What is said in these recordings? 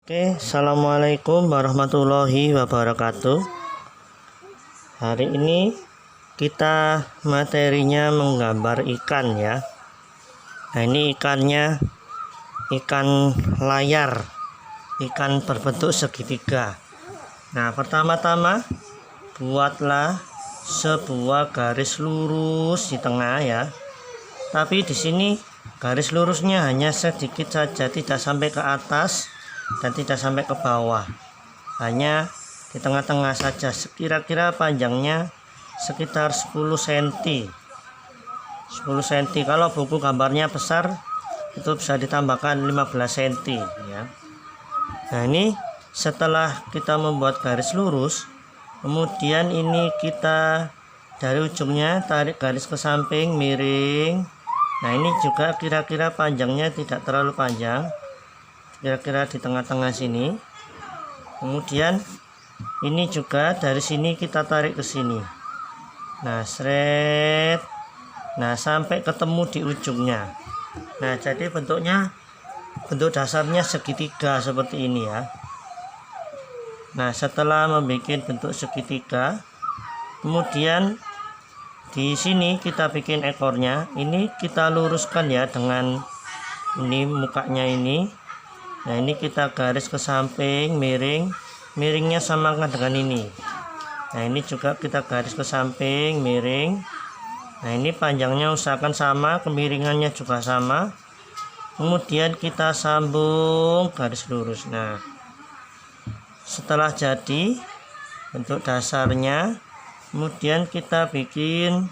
Assalamualaikum warahmatullahi wabarakatuh. Hari ini kita materinya menggambar ikan ya. Nah, ini ikannya ikan layar, ikan berbentuk segitiga. Nah, pertama-tama buatlah sebuah garis lurus di tengah ya. Tapi di sini garis lurusnya hanya sedikit saja, tidak sampai ke atas dan tidak sampai ke bawah, hanya di tengah-tengah saja. Kira-kira panjangnya sekitar 10 cm. Kalau buku gambarnya besar itu bisa ditambahkan 15 cm ya. Nah, ini setelah kita membuat garis lurus, kemudian ini kita dari ujungnya tarik garis ke samping miring. Nah, ini juga kira-kira panjangnya tidak terlalu panjang, kira-kira di tengah-tengah sini. Kemudian ini juga dari sini kita tarik ke sini. Nah, seret. Nah, sampai ketemu di ujungnya. Nah, jadi bentuk dasarnya segitiga seperti ini ya. Nah, setelah membuat bentuk segitiga, kemudian di sini kita bikin ekornya. Ini kita luruskan ya dengan ini mukanya ini. Nah, ini kita garis ke samping miring. Miringnya samakan dengan ini. Nah, ini juga kita garis ke samping miring. Nah, ini panjangnya usahakan sama, kemiringannya juga sama. Kemudian kita sambung garis lurus. Nah, setelah jadi bentuk dasarnya, kemudian kita bikin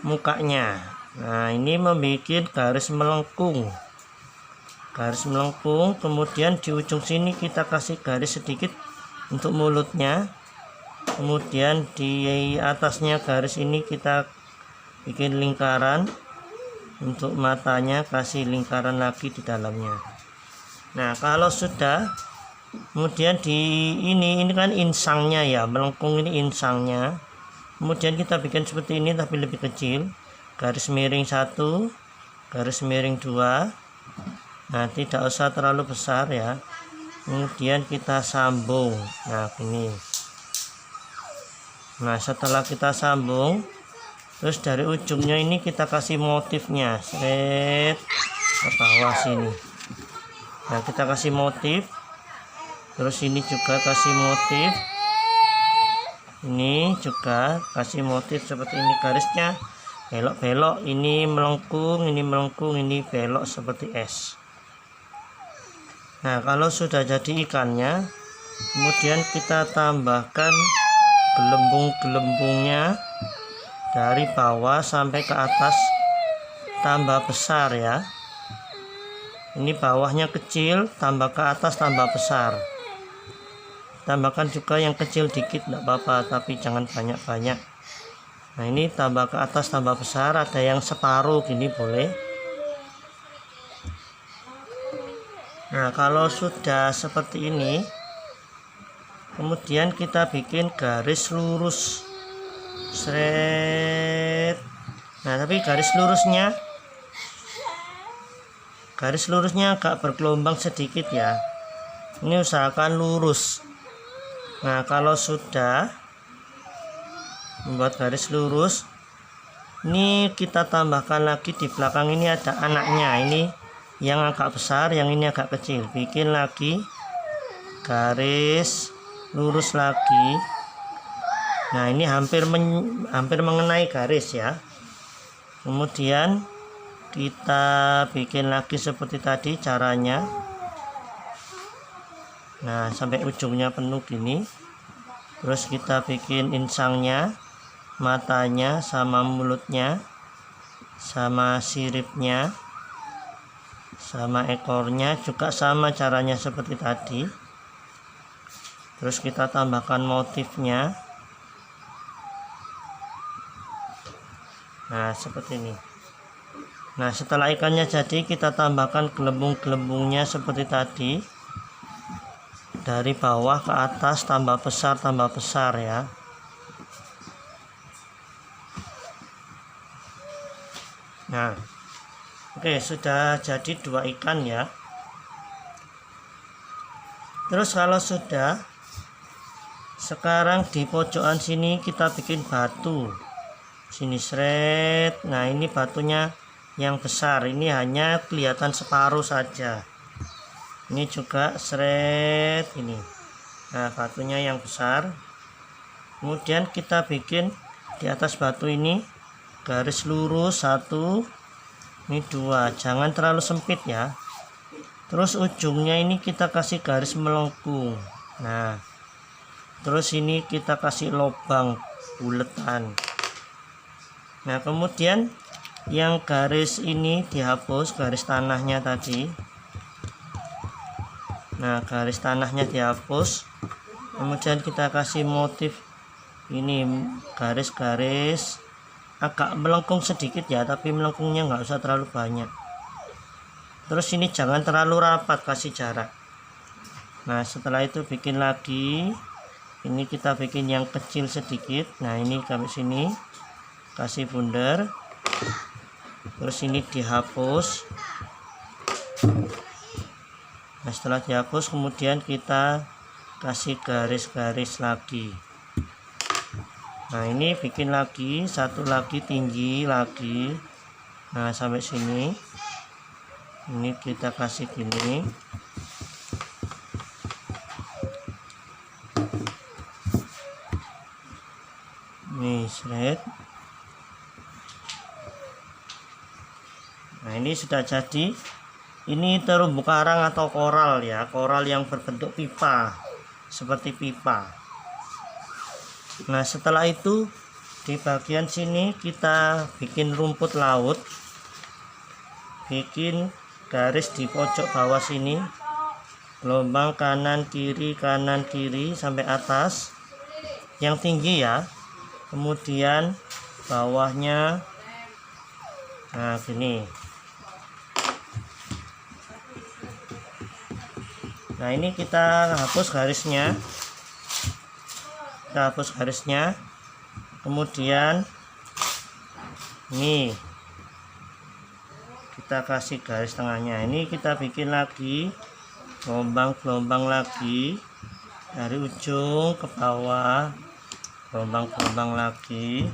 mukanya. Nah, ini membuat garis melengkung. Kemudian di ujung sini kita kasih garis sedikit untuk mulutnya. Kemudian di atasnya garis ini kita bikin lingkaran. Untuk matanya kasih lingkaran lagi di dalamnya. Nah, kalau sudah, kemudian ini kan insangnya ya, melengkung ini insangnya. Kemudian kita bikin seperti ini tapi lebih kecil. Garis miring 1, garis miring 2. Nah, tidak usah terlalu besar ya. Kemudian kita sambung. Nah, ini. Nah, setelah kita sambung, terus dari ujungnya ini kita kasih motifnya, seret ke bawah sini. Nah, kita kasih motif. Terus ini juga kasih motif. Ini juga kasih motif seperti ini, garisnya belok-belok, ini melengkung, ini belok seperti S. Nah, kalau sudah jadi ikannya, kemudian kita tambahkan gelembung-gelembungnya dari bawah sampai ke atas, tambah besar ya. Ini bawahnya kecil, tambah ke atas tambah besar. Tambahkan juga yang kecil dikit, tidak apa-apa, tapi jangan banyak-banyak. Nah, ini tambah ke atas tambah besar, ada yang separuh gini boleh. Nah, kalau sudah seperti ini, kemudian kita bikin garis lurus, seret. Nah, tapi garis lurusnya agak bergelombang sedikit ya. Ini usahakan lurus. Nah, kalau sudah membuat garis lurus, ini kita tambahkan lagi di belakang ini ada anaknya, ini yang agak besar, yang ini agak kecil. Bikin lagi garis lurus lagi. Nah, ini hampir mengenai garis ya. Kemudian kita bikin lagi seperti tadi caranya. Nah, sampai ujungnya penuh gini. Terus kita bikin insangnya, matanya sama mulutnya, sama siripnya, sama ekornya juga sama caranya seperti tadi. Terus kita tambahkan motifnya. Nah, seperti ini. Nah, setelah ikannya jadi, kita tambahkan gelembung-gelembungnya seperti tadi. Dari bawah ke atas tambah besar ya. Nah, oke, sudah jadi 2 ikan ya. Terus kalau sudah, sekarang di pojokan sini kita bikin batu. Sini seret. Nah, ini batunya yang besar, ini hanya kelihatan separuh saja. Ini juga seret ini. Nah, batunya yang besar. Kemudian kita bikin di atas batu ini garis lurus 1, ini 2, jangan terlalu sempit ya. Terus ujungnya ini kita kasih garis melengkung. Nah, terus ini kita kasih lubang buletan. Nah, kemudian yang garis ini dihapus, garis tanahnya tadi. Nah, garis tanahnya dihapus. Kemudian kita kasih motif ini, garis-garis agak melengkung sedikit ya, tapi melengkungnya nggak usah terlalu banyak. Terus ini jangan terlalu rapat, kasih jarak. Nah, setelah itu bikin lagi. Ini kita bikin yang kecil sedikit. Nah, ini sampai sini kasih bundar. Terus ini dihapus. Nah, setelah dihapus kemudian kita kasih garis-garis lagi. Nah, ini bikin lagi, satu lagi tinggi lagi. Nah, sampai sini. Ini kita kasih gini. Nih, seret. Nah, ini sudah jadi. Ini terumbu karang atau koral ya, koral yang berbentuk pipa, seperti pipa. Nah, setelah itu di bagian sini kita bikin rumput laut. Bikin garis di pojok bawah sini, gelombang kanan kiri sampai atas, yang tinggi ya. Kemudian bawahnya, nah gini. Nah, ini kita hapus garisnya. Kita hapus garisnya. Kemudian ini kita kasih garis tengahnya. Ini kita bikin lagi gelombang-gelombang lagi dari ujung ke bawah, gelombang-gelombang lagi.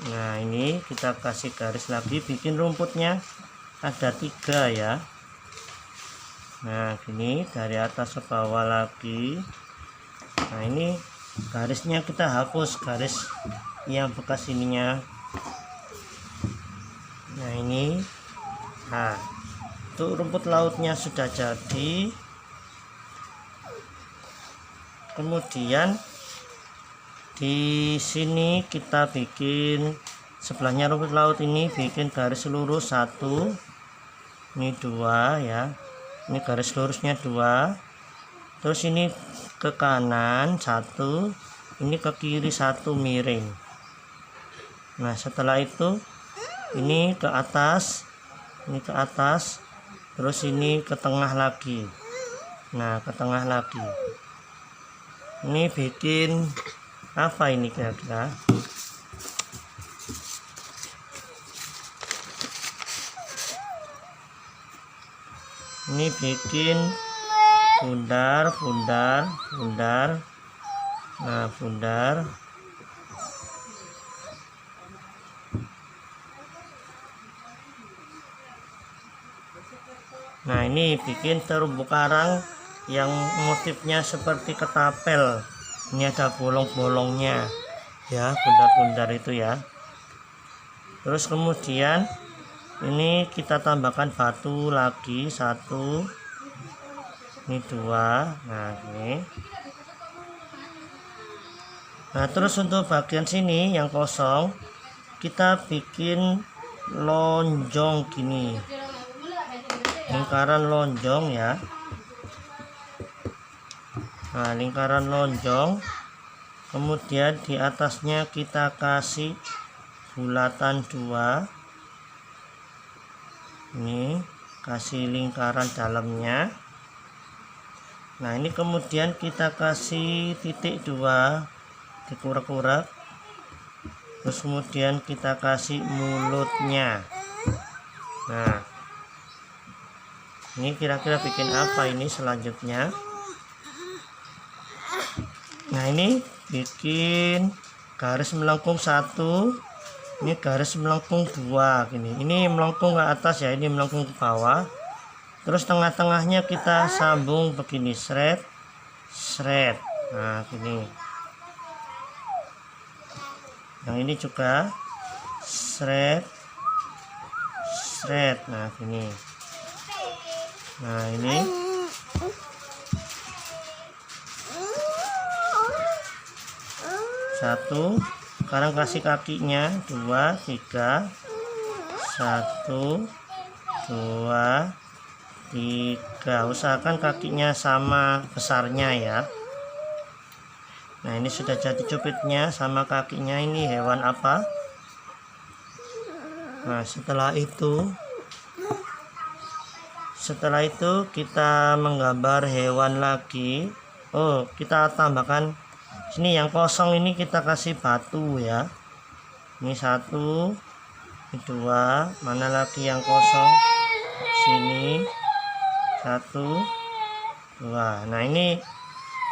Nah, ini kita kasih garis lagi, bikin rumputnya ada 3 ya. Nah, gini dari atas ke bawah lagi. Nah, ini garisnya kita hapus, garis yang bekas ininya. Nah, ini. Nah, untuk rumput lautnya sudah jadi. Kemudian di sini kita bikin sebelahnya rumput laut ini, bikin garis lurus 1, ini 2 ya. Ini garis lurusnya 2. Terus ini ke kanan 1, ini ke kiri 1 miring. Nah, setelah itu ini ke atas, ini ke atas, terus ini ke tengah lagi. Nah, ke tengah lagi. Ini bikin apa ini kira-kira? Ini bikin bundar. Nah, bundar. Nah, ini bikin terumbu karang yang motifnya seperti ketapel. Ini ada bolong-bolongnya ya, bundar-bundar itu ya. Terus kemudian ini kita tambahkan batu lagi 1, ini 2. Nah, ini. Nah, terus untuk bagian sini yang kosong kita bikin lonjong gini, lingkaran lonjong ya. Nah, lingkaran lonjong. Kemudian di atasnya kita kasih bulatan 2. Ini kasih lingkaran dalamnya. Nah, ini kemudian kita kasih titik 2 dikurak-kurak. Terus kemudian kita kasih mulutnya. Nah, ini kira-kira bikin apa ini selanjutnya? Nah, ini bikin garis melengkung 1, ini garis melengkung 2 gini. Ini melengkung ke atas ya, ini melengkung ke bawah. Terus tengah-tengahnya kita sambung begini, shred. Nah, gini. Yang ini juga shred. Nah, gini. Nah, ini satu. Sekarang kasih kakinya 2, 3, 1, 2, 3. Usahakan kakinya sama besarnya ya. Nah, ini sudah jadi cupitnya sama kakinya. Ini hewan apa? Nah, setelah itu kita menggambar hewan lagi. Oh, kita tambahkan sini yang kosong, ini kita kasih batu ya. Ini 1, ini 2, mana lagi yang kosong? Sini 1, 2. Nah, ini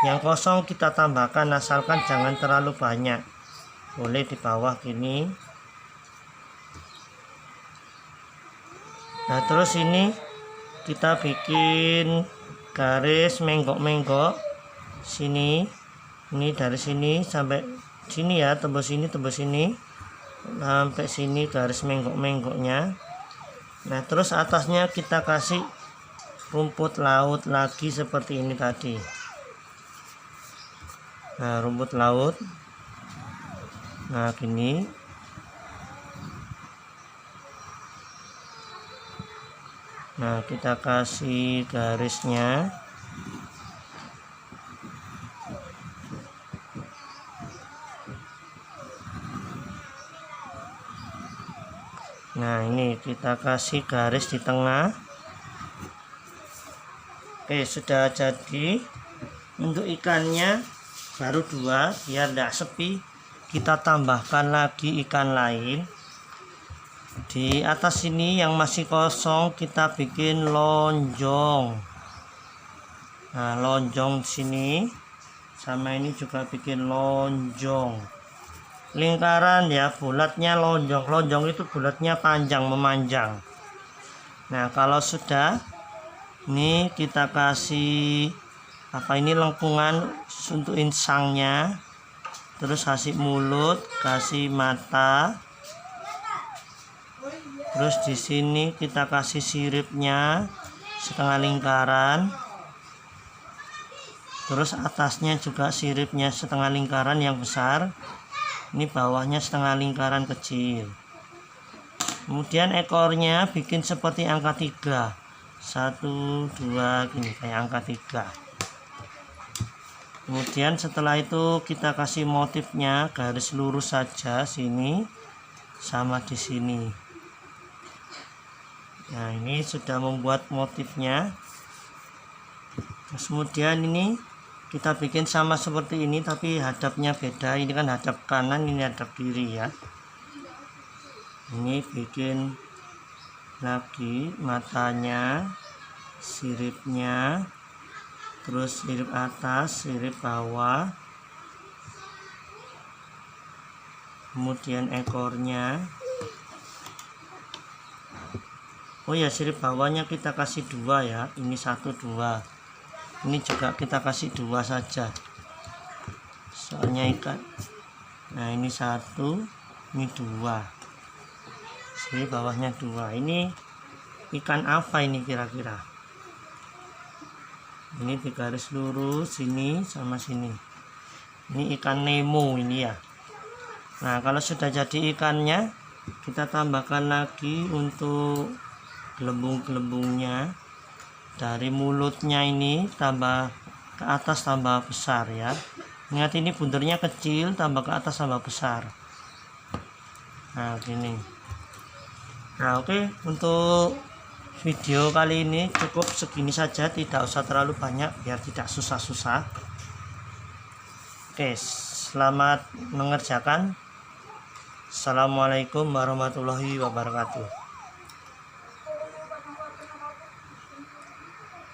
yang kosong kita tambahkan, asalkan jangan terlalu banyak. Boleh di bawah gini. Nah, terus ini kita bikin garis menggok-menggok sini. Ini dari sini sampai sini ya, tembus sini sampai sini garis menggok-menggoknya. Nah, terus atasnya kita kasih rumput laut lagi seperti ini tadi. Nah, rumput laut. Nah, gini. Nah, kita kasih garisnya. Nah, ini kita kasih garis di tengah. Oke, sudah jadi. Untuk ikannya baru 2, biar tidak sepi. Kita tambahkan lagi ikan lain. Di atas sini yang masih kosong kita bikin lonjong. Nah, lonjong sini sama ini juga bikin lonjong. Lingkaran ya, bulatnya lonjong. Lonjong itu bulatnya panjang, memanjang. Nah, kalau sudah, ini kita kasih apa ini lengkungan untuk insangnya. Terus kasih mulut, kasih mata. Terus di sini kita kasih siripnya setengah lingkaran. Terus atasnya juga siripnya setengah lingkaran yang besar. Ini bawahnya setengah lingkaran kecil. Kemudian ekornya bikin seperti angka 3. 1, 2 gini kayak angka 3. Kemudian setelah itu kita kasih motifnya garis lurus saja sini sama di sini. Nah, ini sudah membuat motifnya. Terus kemudian ini kita bikin sama seperti ini, tapi hadapnya beda. Ini kan hadap kanan, ini hadap kiri ya. Ini bikin lagi matanya, siripnya, terus sirip atas, sirip bawah, kemudian ekornya. Oh ya, sirip bawahnya kita kasih 2 ya. Ini 1, 2. Ini juga kita kasih 2 saja. Soalnya ikan. Nah, ini 1, ini 2. Sirip bawahnya 2. Ini ikan apa ini kira-kira? Ini di garis lurus sini sama sini. Ini ikan Nemo ini ya. Nah, kalau sudah jadi ikannya, kita tambahkan lagi untuk gelembung-gelembungnya. Dari mulutnya ini tambah ke atas tambah besar ya. Ingat, ini bundernya kecil, tambah ke atas tambah besar. Nah, gini. Nah, oke, untuk video kali ini cukup segini saja, tidak usah terlalu banyak biar tidak susah-susah. Oke, selamat mengerjakan. Assalamualaikum warahmatullahi wabarakatuh.